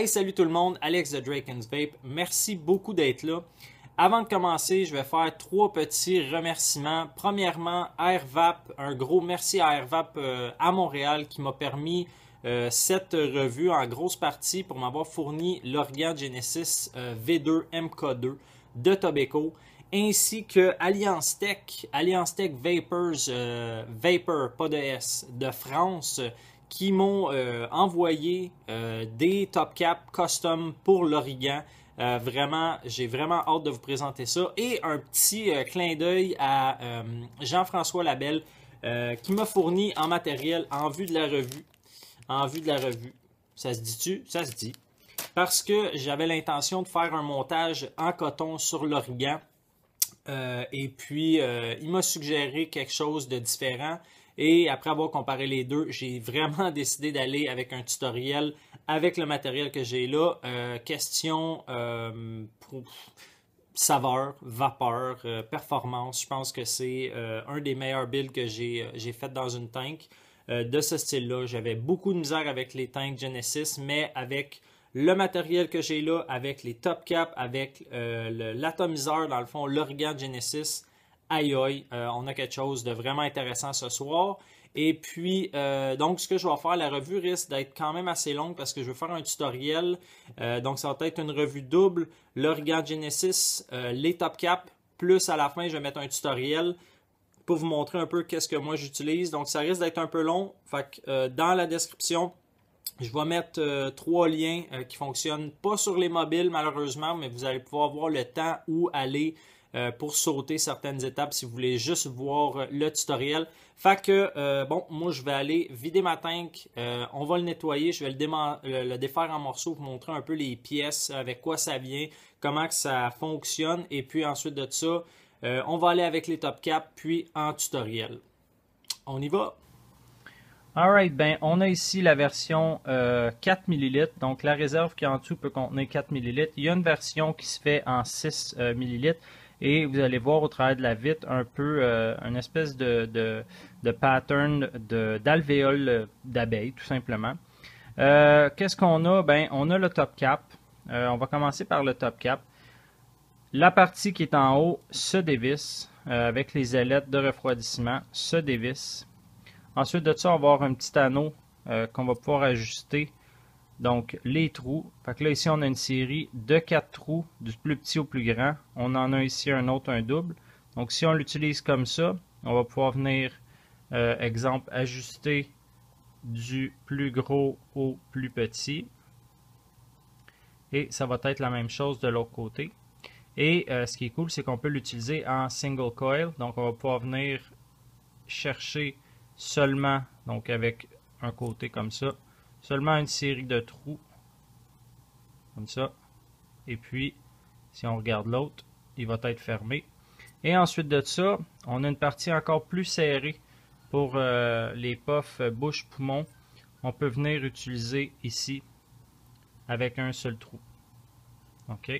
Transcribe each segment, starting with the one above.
Hey, salut tout le monde, Alex de Draken's Vape. Merci beaucoup d'être là. Avant de commencer, je vais faire 3 petits remerciements. Premièrement, AirVap, un gros merci à AirVap à Montréal qui m'a permis cette revue en grosse partie pour m'avoir fourni l'Organ Genesis V2 MK2 de Tobeco, ainsi que Alliance Tech Vapors, Vapor, pas de S, de France, qui m'ont envoyé des top caps custom pour l'Origan. Vraiment, j'ai vraiment hâte de vous présenter ça. Et un petit clin d'œil à Jean-François Labelle qui m'a fourni en matériel en vue de la revue. En vue de la revue. Ça se dit-tu? Ça se dit. Parce que j'avais l'intention de faire un montage en coton sur l'Origan. Et puis, il m'a suggéré quelque chose de différent. Et après avoir comparé les deux, j'ai vraiment décidé d'aller avec un tutoriel avec le matériel que j'ai là. Question saveur, vapeur, performance. Je pense que c'est un des meilleurs builds que j'ai fait dans une tank de ce style-là. J'avais beaucoup de misère avec les tanks Genesis, mais avec le matériel que j'ai là, avec les top caps, avec l'atomiseur, dans le fond, l'Organ Genesis, aïe aïe, on a quelque chose de vraiment intéressant ce soir. Et puis, donc, ce que je vais faire, la revue risque d'être quand même assez longue parce que je vais faire un tutoriel. Donc, ça va être une revue double, l'Organ Genesis, les top caps, plus à la fin, je vais mettre un tutoriel pour vous montrer un peu qu'est-ce que moi j'utilise. Donc, ça risque d'être un peu long. Fait que dans la description, je vais mettre 3 liens qui ne fonctionnent pas sur les mobiles malheureusement, mais vous allez pouvoir voir le temps où aller pour sauter certaines étapes si vous voulez juste voir le tutoriel. Fait que, bon, moi je vais aller vider ma tank, on va le nettoyer, je vais le défaire en morceaux pour vous montrer un peu les pièces, avec quoi ça vient, comment que ça fonctionne, et puis ensuite de ça, on va aller avec les top caps, puis en tutoriel. On y va! Alright, ben on a ici la version 4 ml, donc la réserve qui en dessous peut contenir 4 ml. Il y a une version qui se fait en 6 ml et vous allez voir au travers de la vitre un peu une espèce de pattern d'alvéole d'abeille tout simplement. Qu'est-ce qu'on a? Ben on a le top cap, on va commencer par le top cap. La partie qui est en haut se dévisse avec les ailettes de refroidissement, se dévisse. Ensuite de ça, on va avoir un petit anneau qu'on va pouvoir ajuster. Donc, les trous. Fait que là, ici, on a une série de 4 trous, du plus petit au plus grand. On en a ici un autre, un double. Donc, si on l'utilise comme ça, on va pouvoir venir, exemple, ajuster du plus gros au plus petit. Et ça va être la même chose de l'autre côté. Et ce qui est cool, c'est qu'on peut l'utiliser en single coil. Donc, on va pouvoir venir chercher seulement, donc avec un côté comme ça, seulement une série de trous, comme ça, et puis, si on regarde l'autre, il va être fermé. Et ensuite de ça, on a une partie encore plus serrée pour les puffs bouche-poumon. On peut venir utiliser ici, avec un seul trou. OK?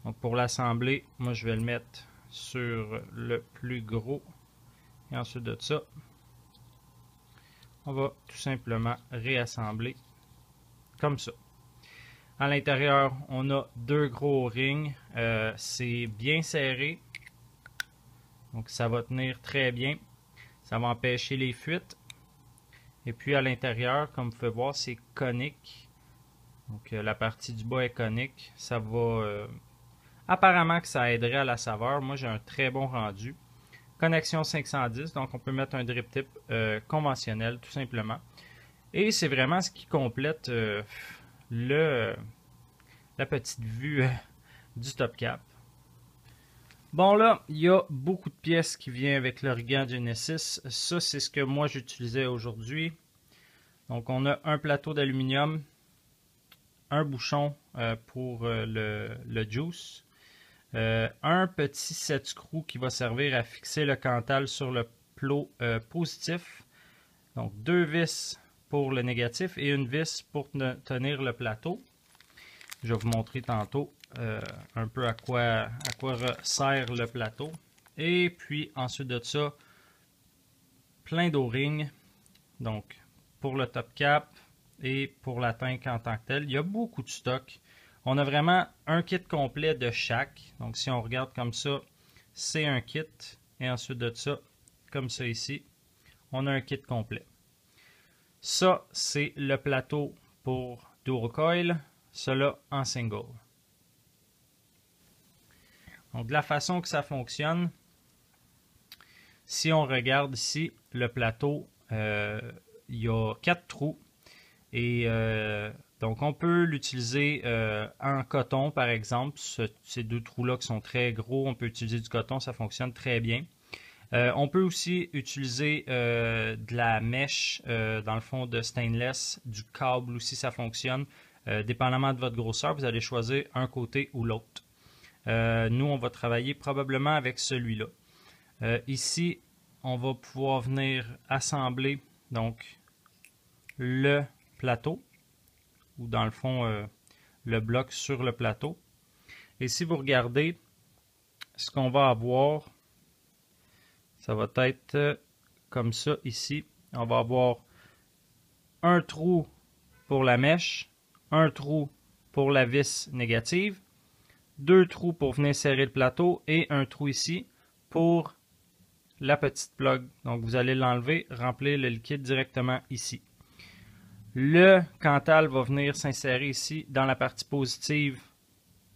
Donc pour l'assembler, moi je vais le mettre sur le plus gros. Et ensuite de ça, on va tout simplement réassembler comme ça. À l'intérieur, on a 2 gros rings. C'est bien serré. Donc ça va tenir très bien. Ça va empêcher les fuites. Et puis à l'intérieur, comme vous pouvez voir, c'est conique. Donc la partie du bas est conique. Ça va... apparemment que ça aiderait à la saveur. Moi j'ai un très bon rendu. Connexion 510, donc on peut mettre un drip tip conventionnel tout simplement. Et c'est vraiment ce qui complète la petite vue du top cap. Bon là, il y a beaucoup de pièces qui viennent avec l'Organ Genesis. Ça c'est ce que moi j'utilisais aujourd'hui. Donc on a un plateau d'aluminium, un bouchon pour le juice. Un petit set screw qui va servir à fixer le Cantal sur le plot positif. Donc 2 vis pour le négatif et une vis pour tenir le plateau. Je vais vous montrer tantôt un peu à quoi sert le plateau. Et puis ensuite de ça, plein d'O-ring. Donc pour le top cap et pour la tank en tant que telle. Il y a beaucoup de stock. On a vraiment un kit complet de chaque. Donc si on regarde comme ça, c'est un kit. Et ensuite de ça, comme ça ici, on a un kit complet. Ça, c'est le plateau pour Durocoil. Cela en single. Donc de la façon que ça fonctionne, si on regarde ici le plateau, il y a 4 trous. Et donc on peut l'utiliser en coton par exemple. Ces 2 trous-là qui sont très gros, on peut utiliser du coton, ça fonctionne très bien. On peut aussi utiliser de la mèche, dans le fond de stainless, du câble aussi, ça fonctionne. Dépendamment de votre grosseur, vous allez choisir un côté ou l'autre. Nous, on va travailler probablement avec celui-là. Ici, on va pouvoir venir assembler donc le plateau, ou dans le fond, le bloc sur le plateau. Et si vous regardez, ce qu'on va avoir, ça va être comme ça ici. On va avoir un trou pour la mèche, un trou pour la vis négative, 2 trous pour venir serrer le plateau et un trou ici pour la petite plug. Donc vous allez l'enlever, remplir le liquide directement ici. Le Cantal va venir s'insérer ici dans la partie positive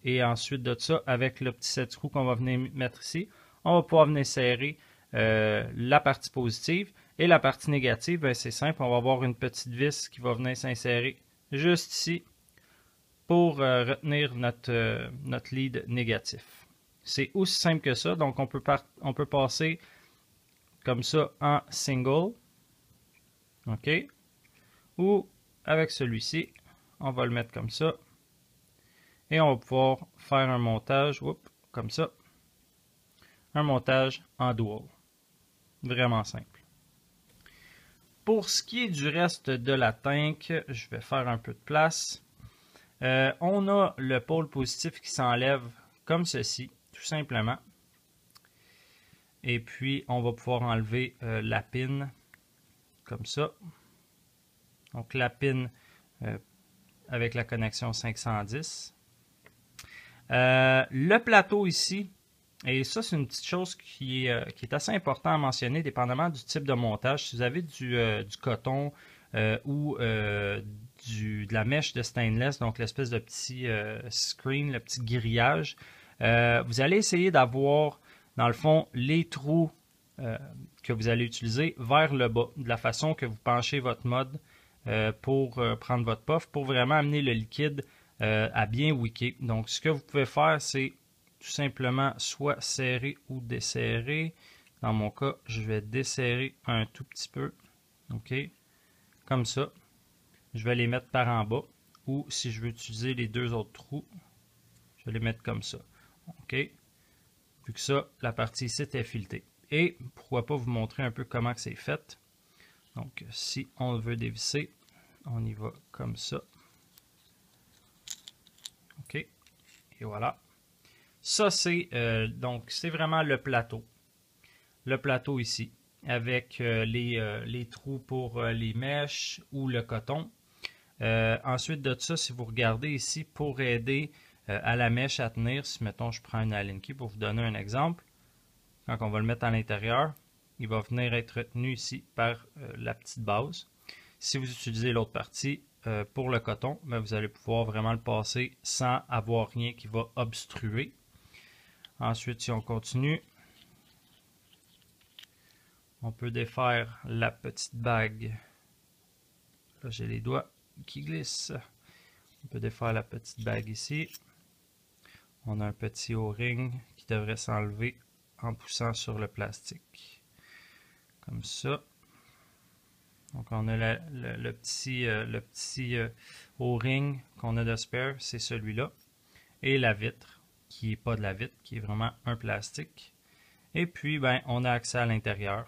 et ensuite de ça, avec le petit 7 trous qu'on va venir mettre ici, on va pouvoir venir serrer la partie positive et la partie négative, ben, c'est simple, on va avoir une petite vis qui va venir s'insérer juste ici pour retenir notre lead négatif. C'est aussi simple que ça, donc on peut passer comme ça en single, ok, ou avec celui-ci, on va le mettre comme ça et on va pouvoir faire un montage, comme ça, un montage en dual. Vraiment simple. Pour ce qui est du reste de la tank, je vais faire un peu de place. On a le pôle positif qui s'enlève comme ceci, tout simplement. Et puis, on va pouvoir enlever la pin comme ça. Donc, la pin avec la connexion 510. Le plateau ici, et ça, c'est une petite chose qui est assez important à mentionner, dépendamment du type de montage. Si vous avez du coton ou de la mèche de stainless, donc l'espèce de petit screen, le petit grillage, vous allez essayer d'avoir, dans le fond, les trous que vous allez utiliser vers le bas, de la façon que vous penchez votre mode pour prendre votre puff, pour vraiment amener le liquide à bien wicker. Donc, ce que vous pouvez faire, c'est tout simplement soit serrer ou desserrer. Dans mon cas, je vais desserrer un tout petit peu. OK? Comme ça. Je vais les mettre par en bas. Ou si je veux utiliser les 2 autres trous, je vais les mettre comme ça. OK? Vu que ça, la partie ici est filetée. Et pourquoi pas vous montrer un peu comment c'est fait. Donc, si on veut dévisser, on y va comme ça. OK? Et voilà. Ça, c'est donc c'est vraiment le plateau. Le plateau ici, avec les trous pour les mèches ou le coton. Ensuite de ça, si vous regardez ici, pour aider à la mèche à tenir, si mettons je prends une Allen key pour vous donner un exemple, quand on va le mettre à l'intérieur, il va venir être retenu ici par la petite base. Si vous utilisez l'autre partie pour le coton, ben, vous allez pouvoir vraiment le passer sans avoir rien qui va obstruer. Ensuite, si on continue, on peut défaire la petite bague. Là, j'ai les doigts qui glissent. On peut défaire la petite bague ici. On a un petit O-ring qui devrait s'enlever en poussant sur le plastique. Comme ça. Donc, on a le petit O-ring qu'on a de spare, c'est celui-là. Et la vitre, qui n'est pas de la vitre, qui est vraiment un plastique. Et puis, ben, on a accès à l'intérieur.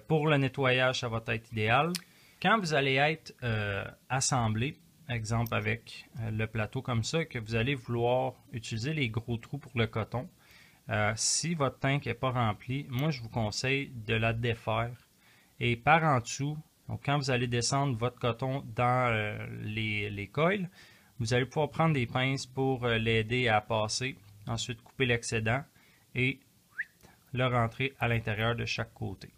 Pour le nettoyage, ça va être idéal. Quand vous allez être assemblé, exemple avec le plateau comme ça, que vous allez vouloir utiliser les gros trous pour le coton, si votre tank n'est pas rempli, moi je vous conseille de la défaire et par en dessous Donc, quand vous allez descendre votre coton dans les coils, vous allez pouvoir prendre des pinces pour l'aider à passer. Ensuite, couper l'excédent et le rentrer à l'intérieur de chaque côté.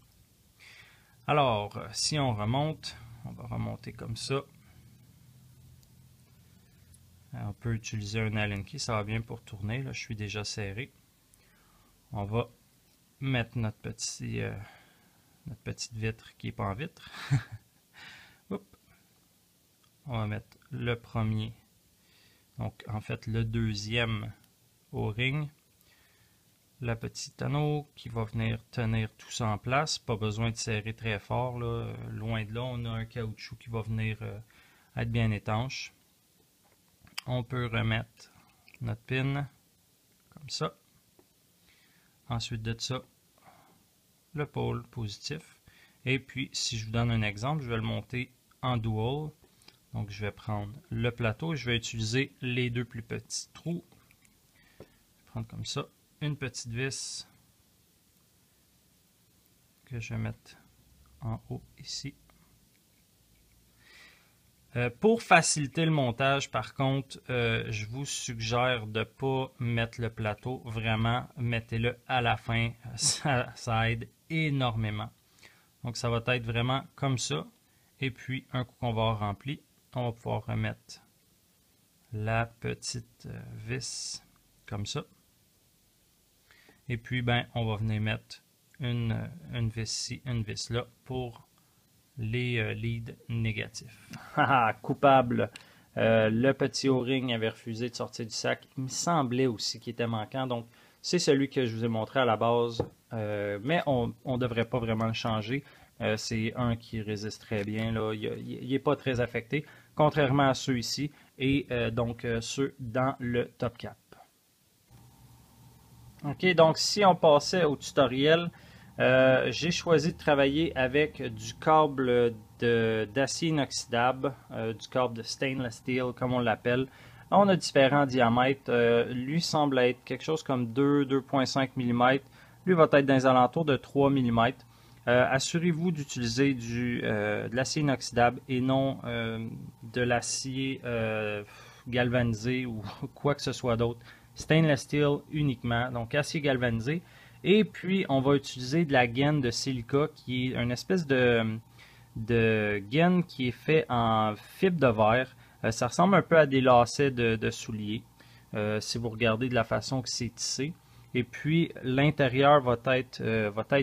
Alors, si on remonte, on va remonter comme ça. On peut utiliser un Allen key, ça va bien pour tourner. Là, je suis déjà serré. On va mettre notre petite vitre qui n'est pas en vitre. On va mettre le premier, donc en fait le deuxième O-ring. Le petit anneau qui va venir tenir tout ça en place. Pas besoin de serrer très fort, là. Loin de là, on a un caoutchouc qui va venir être bien étanche. On peut remettre notre pin comme ça. Ensuite de ça, le pôle positif. Et puis, si je vous donne un exemple, je vais le monter en dual. Donc, je vais prendre le plateau et je vais utiliser les deux plus petits trous. Je vais prendre comme ça une petite vis que je vais mettre en haut ici. Pour faciliter le montage, par contre, je vous suggère de ne pas mettre le plateau. Vraiment, mettez-le à la fin. Ça aide énormément. Donc, ça va être vraiment comme ça. Et puis, un coup qu'on va avoir rempli, on va pouvoir remettre la petite vis comme ça. Et puis, ben, on va venir mettre une vis ici, une vis là pour les leads négatifs. Coupable. Le petit O-ring avait refusé de sortir du sac. Il me semblait aussi qu'il était manquant. Donc, c'est celui que je vous ai montré à la base. Mais on ne devrait pas vraiment le changer. C'est un qui résiste très bien. Là. Il n'est pas très affecté, contrairement à ceux ici et donc ceux dans le top cap. OK, donc si on passait au tutoriel, j'ai choisi de travailler avec du câble d'acier inoxydable, du câble de stainless steel comme on l'appelle. On a différents diamètres. Lui semble être quelque chose comme 2,5 mm. Lui va être dans les alentours de 3 mm. Assurez-vous d'utiliser de l'acier inoxydable et non de l'acier galvanisé ou quoi que ce soit d'autre. Stainless steel uniquement, donc acier galvanisé. Et puis, on va utiliser de la gaine de silica qui est une espèce de gaine qui est fait en fibre de verre. Ça ressemble un peu à des lacets de souliers, si vous regardez de la façon que c'est tissé. Et puis, l'intérieur va être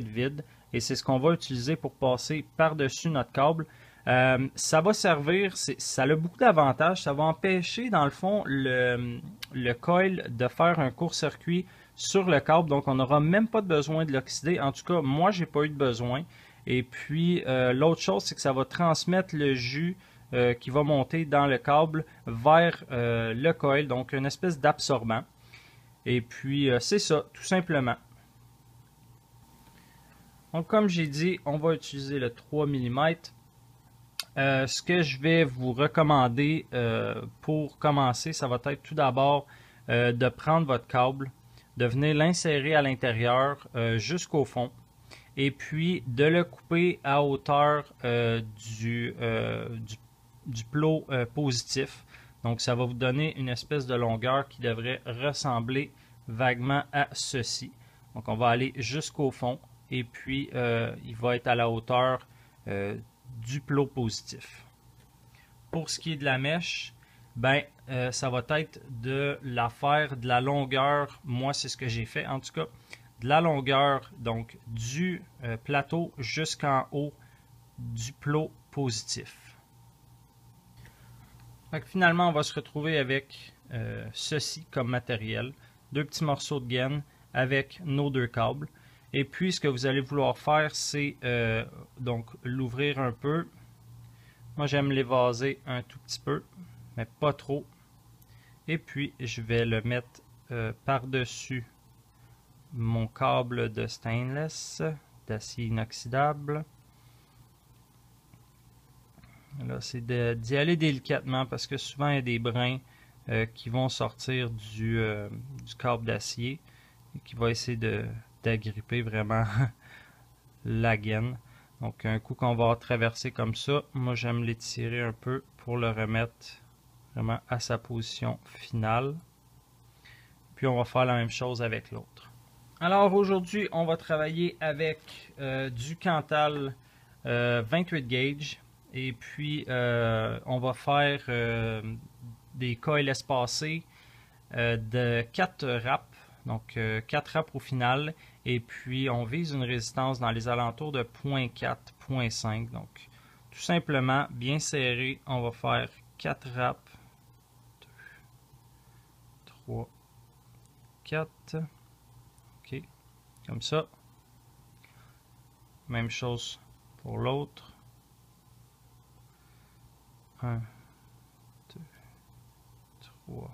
vide. Et c'est ce qu'on va utiliser pour passer par-dessus notre câble. Ça va servir, ça a beaucoup d'avantages. Ça va empêcher, dans le fond, le coil de faire un court-circuit sur le câble. Donc, on n'aura même pas besoin de l'oxyder. En tout cas, moi, j'ai pas eu de besoin. Et puis, l'autre chose, c'est que ça va transmettre le jus qui va monter dans le câble vers le coil. Donc, une espèce d'absorbant. Et puis, c'est ça, tout simplement. Donc, comme j'ai dit, on va utiliser le 3 mm. Ce que je vais vous recommander pour commencer, ça va être tout d'abord de prendre votre câble, de venir l'insérer à l'intérieur jusqu'au fond et puis de le couper à hauteur du plot positif. Donc, ça va vous donner une espèce de longueur qui devrait ressembler vaguement à ceci. Donc, on va aller jusqu'au fond. Et puis, il va être à la hauteur du plot positif. Pour ce qui est de la mèche, ben, ça va être de la faire de la longueur, moi c'est ce que j'ai fait en tout cas, de la longueur donc du plateau jusqu'en haut du plot positif. Donc, finalement, on va se retrouver avec ceci comme matériel, deux petits morceaux de gaine avec nos deux câbles. Et puis, ce que vous allez vouloir faire, c'est donc l'ouvrir un peu. Moi, j'aime l'évaser un tout petit peu, mais pas trop. Et puis, je vais le mettre par-dessus mon câble de stainless, d'acier inoxydable. Là, c'est d'y aller délicatement parce que souvent, il y a des brins qui vont sortir du câble d'acier et qui va essayer d'agripper vraiment la gaine. Donc un coup qu'on va traverser comme ça, moi j'aime l'étirer un peu pour le remettre vraiment à sa position finale. Puis on va faire la même chose avec l'autre. Alors aujourd'hui, on va travailler avec du Cantal 28 gauge. Et puis on va faire des coils espacés de 4 wraps. Donc 4 wraps au final. Et puis on vise une résistance dans les alentours de 0.4, 0.5. Donc tout simplement, bien serré, on va faire 4 wraps. 2, 3, 4. OK. Comme ça. Même chose pour l'autre. 1, 2, 3,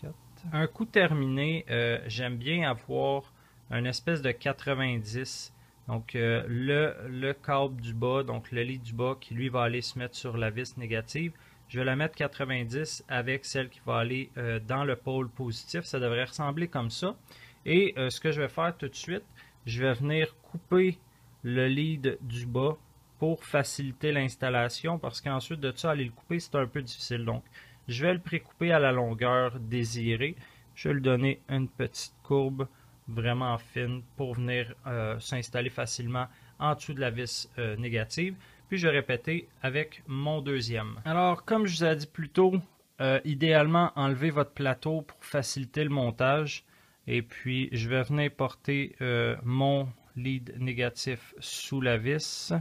4. Un coup terminé, j'aime bien avoir une espèce de 90. Donc le câble du bas, donc le lit du bas qui lui va aller se mettre sur la vis négative. Je vais la mettre 90 avec celle qui va aller dans le pôle positif. Ça devrait ressembler comme ça. Et ce que je vais faire tout de suite, je vais venir couper le lead du bas pour faciliter l'installation parce qu'ensuite de ça, aller le couper, c'est un peu difficile. Donc, je vais le précouper à la longueur désirée. Je vais lui donner une petite courbe vraiment fine pour venir s'installer facilement en dessous de la vis négative. Puis je vais répéter avec mon deuxième. Alors, comme je vous ai dit plus tôt, idéalement, enlevez votre plateau pour faciliter le montage. Et puis, je vais venir porter mon lead négatif sous la vis.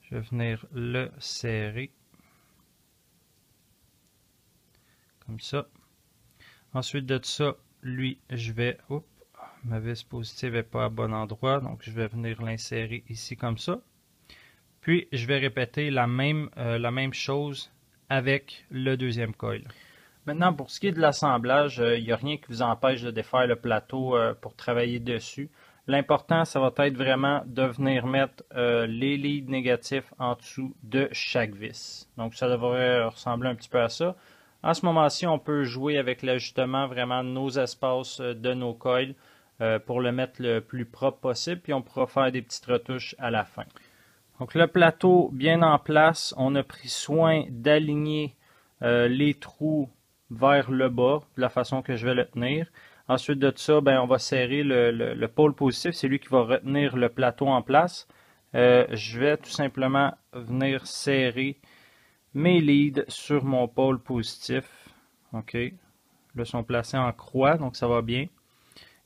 Je vais venir le serrer. Comme ça. Ensuite de ça, lui, je vais... Oups, ma vis positive n'est pas à bon endroit. Donc, je vais venir l'insérer ici comme ça. Puis, je vais répéter la même chose avec le deuxième coil. Maintenant, pour ce qui est de l'assemblage, il n'y a rien qui vous empêche de défaire le plateau pour travailler dessus. L'important, ça va être vraiment de venir mettre les leads négatifs en dessous de chaque vis. Donc, ça devrait ressembler un petit peu à ça. En ce moment-ci, on peut jouer avec l'ajustement vraiment de nos espaces de nos coils pour le mettre le plus propre possible. Puis, on pourra faire des petites retouches à la fin. Donc, le plateau bien en place, on a pris soin d'aligner les trous vers le bas, de la façon que je vais le tenir. Ensuite de ça, ben, on va serrer le pôle positif, c'est lui qui va retenir le plateau en place. Je vais tout simplement venir serrer mes leads sur mon pôle positif. OK. Là, ils sont placés en croix, donc ça va bien.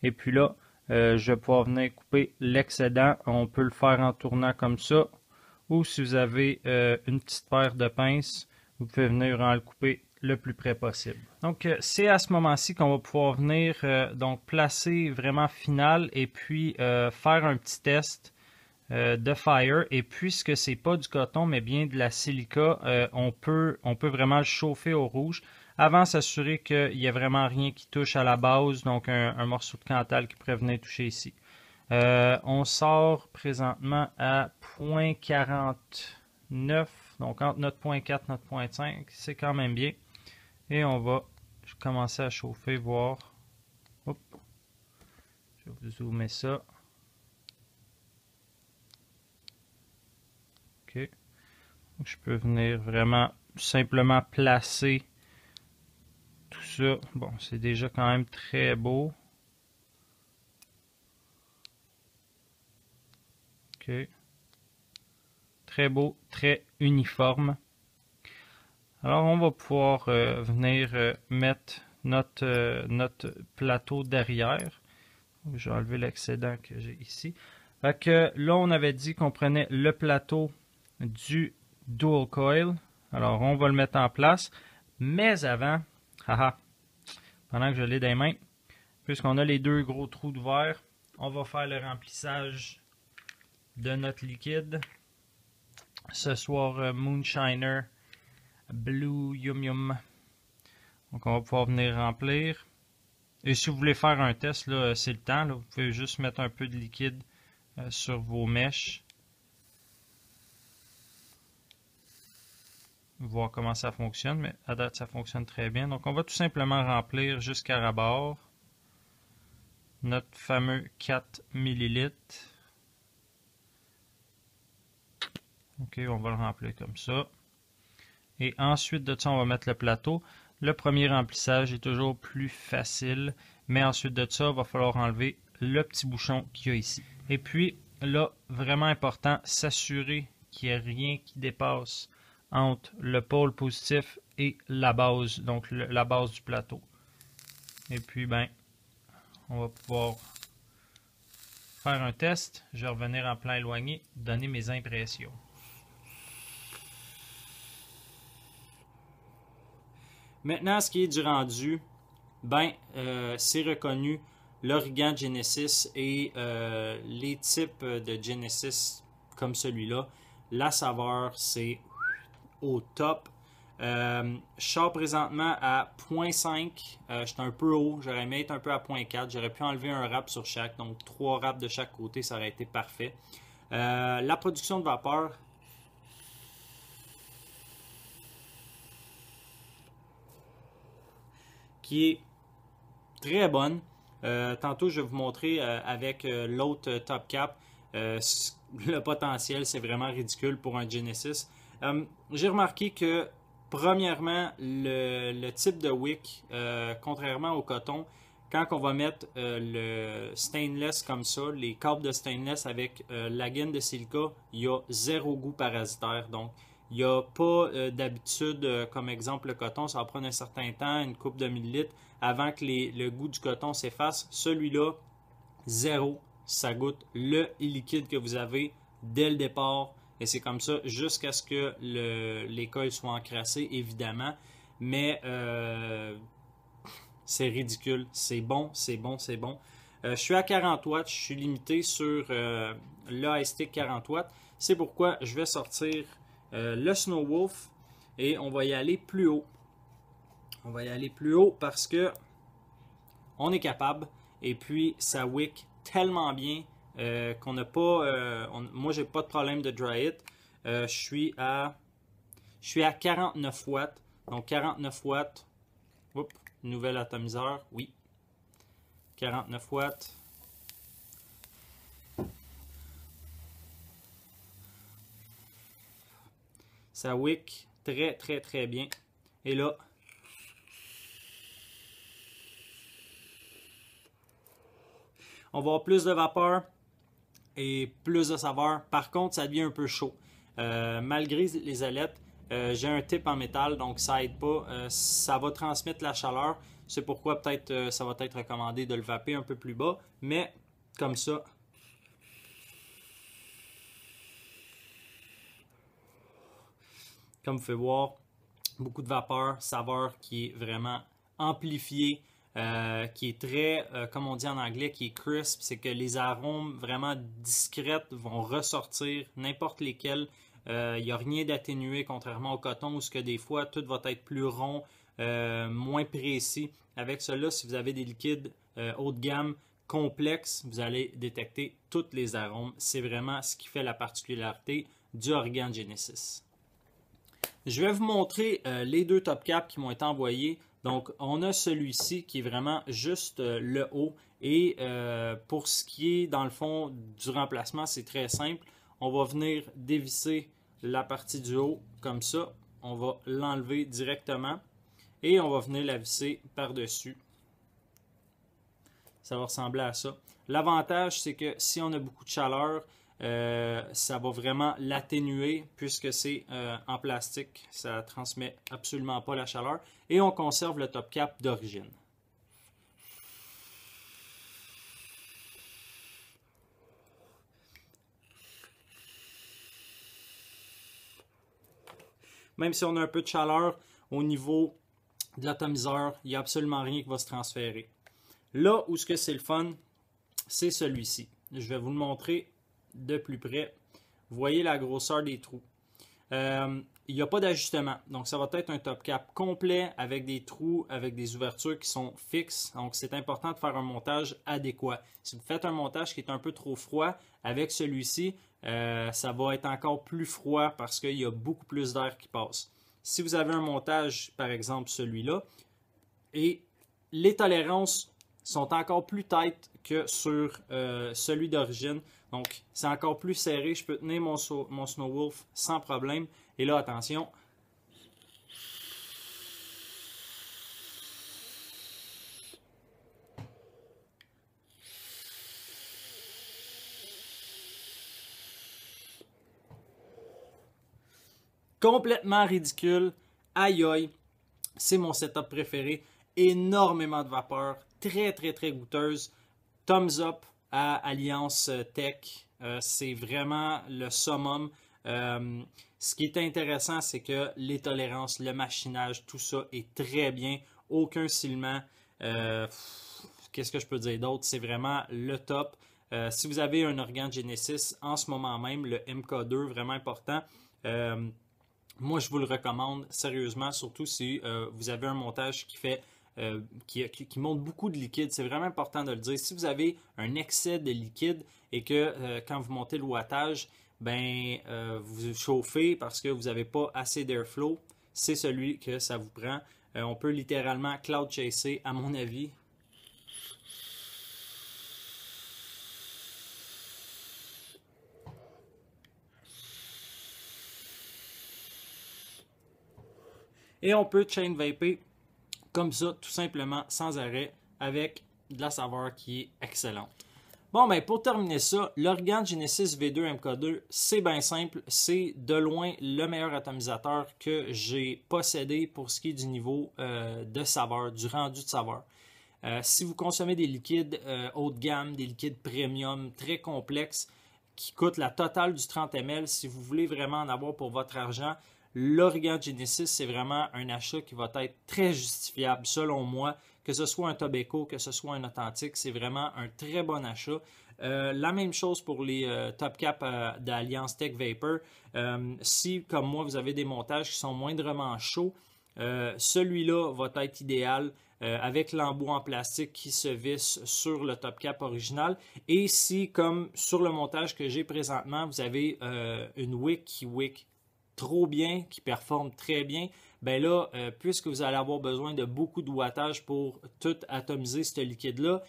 Et puis là, je vais pouvoir venir couper l'excédent. On peut le faire en tournant comme ça. Ou si vous avez une petite paire de pinces, vous pouvez venir en le couper le plus près possible. Donc, c'est à ce moment-ci qu'on va pouvoir venir donc placer vraiment final et puis faire un petit test de fire. Et puisque c'est pas du coton, mais bien de la silica, on peut vraiment le chauffer au rouge avant s'assurer qu'il n'y a vraiment rien qui touche à la base, donc un morceau de Cantal qui pourrait venir toucher ici. On sort présentement à 0.49, donc entre notre 0.4 et notre 0.5, c'est quand même bien. Et on va commencer à chauffer, voir. Hop. Je vais vous zoomer ça. OK. Donc, je peux venir vraiment simplement placer tout ça. Bon, c'est déjà quand même très beau. OK. Très beau, très uniforme. Alors, on va pouvoir venir mettre notre plateau derrière. Je vais enlever l'excédent que j'ai ici. Fait que là, on avait dit qu'on prenait le plateau du dual coil. Alors, on va le mettre en place. Mais avant, pendant que je l'ai dans les mains, puisqu'on a les deux gros trous de verre, on va faire le remplissage de notre liquide. Ce soir, Moonshiner Blue Yum Yum. Donc, on va pouvoir venir remplir. Et si vous voulez faire un test, là, c'est le temps. Là, vous pouvez juste mettre un peu de liquide sur vos mèches. Voir comment ça fonctionne. Mais à date, ça fonctionne très bien. Donc, on va tout simplement remplir jusqu'à ras-bord notre fameux 4 ml. OK, on va le remplir comme ça. Et ensuite de ça, on va mettre le plateau. Le premier remplissage est toujours plus facile, mais ensuite de ça, il va falloir enlever le petit bouchon qu'il y a ici. Et puis, là, vraiment important, s'assurer qu'il n'y ait rien qui dépasse entre le pôle positif et la base, donc la base du plateau. Et puis, ben, on va pouvoir faire un test. Je vais revenir en plan éloigné, donner mes impressions. Maintenant, ce qui est du rendu, ben, c'est reconnu l'origan Genesis et les types de Genesis comme celui-là. La saveur, c'est au top. Je sors présentement à 0.5. J'étais un peu haut. J'aurais aimé être un peu à 0.4. J'aurais pu enlever un rap sur chaque. Donc 3 raps de chaque côté, ça aurait été parfait. La production de vapeur, qui est très bonne. Tantôt, je vais vous montrer avec l'autre Top Cap. Le potentiel, c'est vraiment ridicule pour un Genesis. J'ai remarqué que, premièrement, le type de wick, contrairement au coton, quand on va mettre le stainless comme ça, les câbles de stainless avec la gaine de silica, il y a zéro goût parasitaire. Donc, il n'y a pas d'habitude, comme exemple le coton, ça va prendre un certain temps, une couple de millilitres, avant que le goût du coton s'efface. Celui-là, zéro, ça goûte le liquide que vous avez dès le départ. Et c'est comme ça jusqu'à ce que les coils soient encrassés, évidemment. Mais c'est ridicule. C'est bon, c'est bon, c'est bon. Je suis à 40 watts. Je suis limité sur l'ASTIC 40 watts. C'est pourquoi je vais sortir le Snow Wolf et on va y aller plus haut. On va y aller plus haut parce que on est capable et puis ça wick tellement bien qu'on n'a pas. Moi, j'ai pas de problème de dry it. Je suis à 49 watts. Donc 49 watts. Oups, nouvel atomiseur. Oui. 49 watts. Ça wick très très très bien. Et là, on va avoir plus de vapeur et plus de saveur. Par contre, ça devient un peu chaud. Malgré les ailettes, j'ai un tip en métal, donc ça aide pas. Ça va transmettre la chaleur. C'est pourquoi peut-être ça va être recommandé de le vaper un peu plus bas. Mais comme ça, comme vous pouvez voir, beaucoup de vapeur, saveur qui est vraiment amplifiée, qui est très, comme on dit en anglais, qui est crisp. C'est que les arômes vraiment discrètes vont ressortir, n'importe lesquels. Il n'y a rien d'atténué, contrairement au coton, où ce que des fois, tout va être plus rond, moins précis. Avec cela, si vous avez des liquides haut de gamme, complexes, vous allez détecter tous les arômes. C'est vraiment ce qui fait la particularité du Origan Genesis. Je vais vous montrer les deux top caps qui m'ont été envoyés. Donc, on a celui-ci qui est vraiment juste le haut. Et pour ce qui est, dans le fond, du remplacement, c'est très simple. On va venir dévisser la partie du haut comme ça. On va l'enlever directement. Et on va venir la visser par-dessus. Ça va ressembler à ça. L'avantage, c'est que si on a beaucoup de chaleur, ça va vraiment l'atténuer puisque c'est en plastique. Ça ne transmet absolument pas la chaleur. Et on conserve le top cap d'origine. Même si on a un peu de chaleur au niveau de l'atomiseur, il n'y a absolument rien qui va se transférer. Là où ce que c'est le fun, c'est celui-ci. Je vais vous le montrer de plus près. Vous voyez la grosseur des trous. Il n'y a pas d'ajustement. Donc, ça va être un top cap complet avec des trous, avec des ouvertures qui sont fixes. Donc, c'est important de faire un montage adéquat. Si vous faites un montage qui est un peu trop froid, avec celui-ci, ça va être encore plus froid parce qu'il y a beaucoup plus d'air qui passe. Si vous avez un montage, par exemple celui-là, et les tolérances sont encore plus tight que sur celui d'origine. Donc, c'est encore plus serré. Je peux tenir mon Snow Wolf sans problème. Et là, attention. Complètement ridicule. Aïe aïe. C'est mon setup préféré. Énormément de vapeur. Très, très, très goûteuse. Thumbs up à Alliance Tech. C'est vraiment le summum. Ce qui est intéressant, c'est que les tolérances, le machinage, tout ça est très bien. Aucun silement. Qu'est-ce que je peux dire d'autre? C'est vraiment le top. Si vous avez un organe Genesis en ce moment même, le MK2, vraiment important. Moi, je vous le recommande sérieusement, surtout si vous avez un montage qui monte beaucoup de liquide. C'est vraiment important de le dire. Si vous avez un excès de liquide et que quand vous montez le wattage, vous chauffez parce que vous n'avez pas assez d'airflow, c'est celui que ça vous prend. On peut littéralement cloud chaser, à mon avis. Et on peut chain vaper comme ça, tout simplement, sans arrêt, avec de la saveur qui est excellente. Bon, pour terminer ça, l'Organe Genesis V2 MK2, c'est bien simple. C'est de loin le meilleur atomisateur que j'ai possédé pour ce qui est du niveau de saveur, du rendu de saveur. Si vous consommez des liquides haut de gamme, des liquides premium très complexes qui coûtent la totale du 30 ml, si vous voulez vraiment en avoir pour votre argent, l'Organe Genesis, c'est vraiment un achat qui va être très justifiable selon moi. Que ce soit un Tobacco, que ce soit un authentique, c'est vraiment un très bon achat. La même chose pour les Top Cap d'Alliance Tech Vapor. Si, comme moi, vous avez des montages qui sont moindrement chauds, celui-là va être idéal avec l'embout en plastique qui se visse sur le Top Cap original. Et si, comme sur le montage que j'ai présentement, vous avez une wick qui wick trop bien, qui performe très bien, là, puisque vous allez avoir besoin de beaucoup de wattage pour tout atomiser ce liquide-là,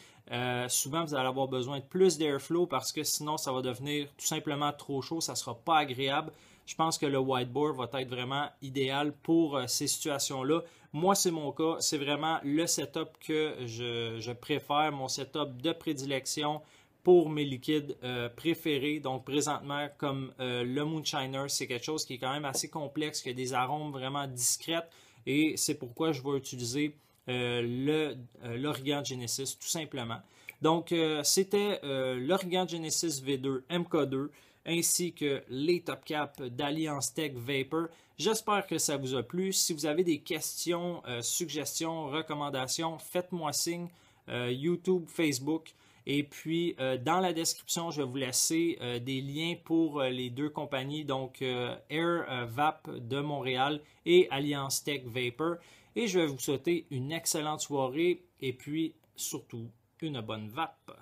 souvent vous allez avoir besoin de plus d'airflow parce que sinon ça va devenir tout simplement trop chaud, ça ne sera pas agréable. Je pense que le whiteboard va être vraiment idéal pour ces situations-là. Moi, c'est mon cas, c'est vraiment le setup que je préfère, mon setup de prédilection pour mes liquides préférés. Donc présentement, comme le Moonshiner, c'est quelque chose qui est quand même assez complexe, qui a des arômes vraiment discrètes et c'est pourquoi je vais utiliser l'Organe Genesis tout simplement. Donc c'était l'Organe Genesis V2 MK2 ainsi que les Top Cap d'Alliance Tech Vapor. J'espère que ça vous a plu. Si vous avez des questions, suggestions, recommandations, faites-moi signe. YouTube, Facebook. Et puis, dans la description, je vais vous laisser des liens pour les deux compagnies, donc Air Vap de Montréal et Alliance Tech Vapor. Et je vais vous souhaiter une excellente soirée et puis, surtout, une bonne vape.